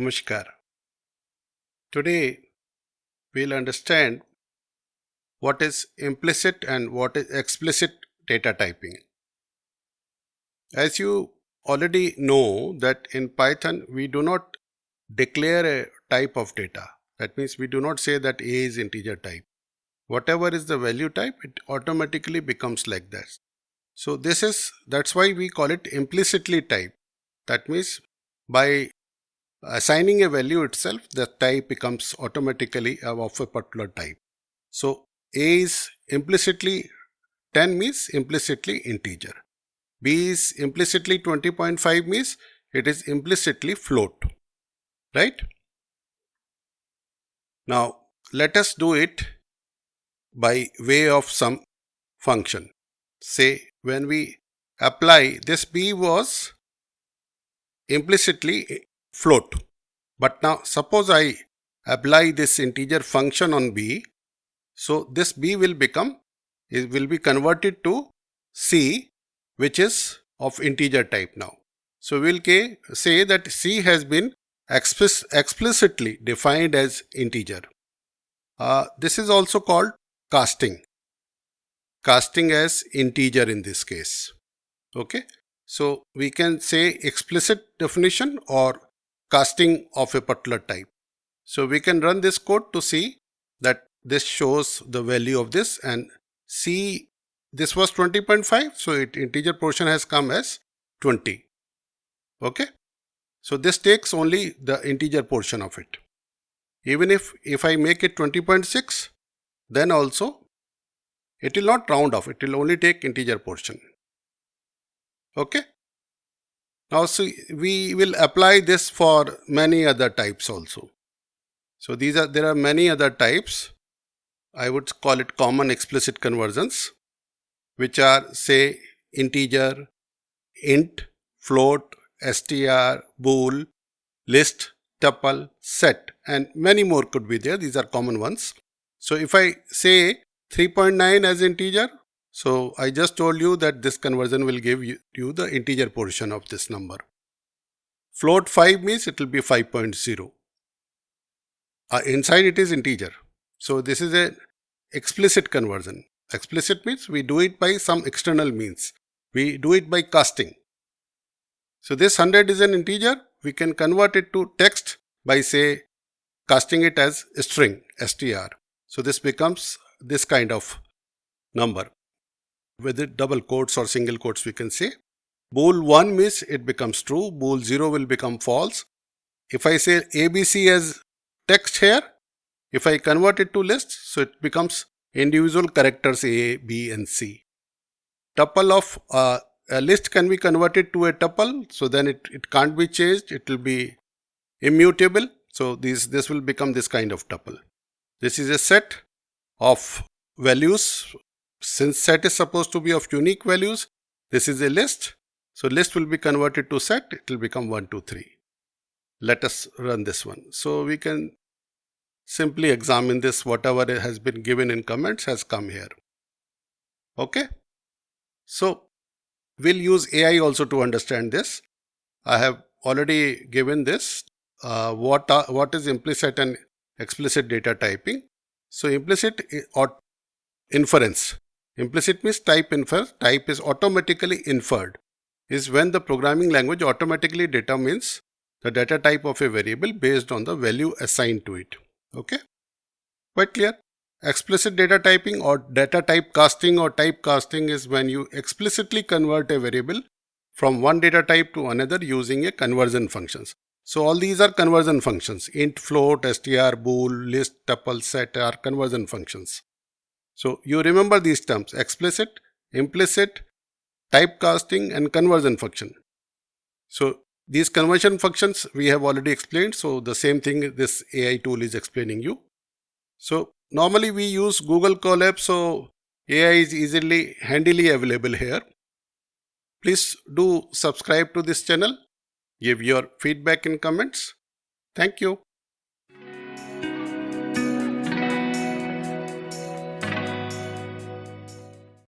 Namaskar. Today we'll understand what is implicit and what is explicit data typing. As you already know that in Python we do not declare a type of data. That means we do not say that A is integer type. Whatever is the value type, it automatically becomes like that. So that's why we call it implicitly typed. That means by assigning a value itself, the type becomes automatically of a particular type. So A is implicitly 10 means implicitly integer. B is implicitly 20.5 means it is implicitly float. Right? Now let us do it by way of some function. Say when we apply this, B was implicitly float. But now suppose I apply this integer function on B. So this B will be converted to C, which is of integer type now. So we'll say that C has been explicitly defined as integer. This is also called casting. Casting as integer in this case. Okay. So we can say explicit definition or casting of a particular type. So we can run this code to see that this shows the value of this, and see this was 20.5, so integer portion has come as 20. Okay. So this takes only the integer portion of it. Even if I make it 20.6, then also it will not round off, it will only take integer portion. Okay. Now see, we will apply this for many other types also. So there are many other types. I would call it common explicit conversions, which are say integer, int, float, str, bool, list, tuple, set, and many more could be there. These are common ones. So if I say 3.9 as integer, so I just told you that this conversion will give you the integer portion of this number. Float 5 means it will be 5.0. Inside it is integer. So this is an explicit conversion. Explicit means we do it by some external means. We do it by casting. So this 100 is an integer. We can convert it to text by say casting it as string, str. So this becomes this kind of number. With double quotes or single quotes we can say. Bool 1 means it becomes true. Bool 0 will become false. If I say ABC as text here, if I convert it to list, so it becomes individual characters A, B and C. Tuple of a list can be converted to a tuple, so then it can't be changed, it will be immutable. So this will become this kind of tuple. This is a set of values. Since set is supposed to be of unique values, this is a list. So list will be converted to set, it will become 1, 2, 3. Let us run this one. So we can simply examine this. Whatever has been given in comments has come here. Okay. So we'll use AI also to understand this. I have already given this. What is implicit and explicit data typing? So implicit or inference. Implicit means type infer. Type is automatically inferred. Is when the programming language automatically determines the data type of a variable based on the value assigned to it. Okay. Quite clear? Explicit data typing or data type casting or type casting is when you explicitly convert a variable from one data type to another using a conversion functions. So all these are conversion functions. Int, float, str, bool, list, tuple, set are conversion functions. So you remember these terms: explicit, implicit, typecasting and conversion function. So these conversion functions we have already explained. So the same thing this AI tool is explaining you. So normally we use Google Colab, so AI is handily available here. Please do subscribe to this channel. Give your feedback in comments. Thank you.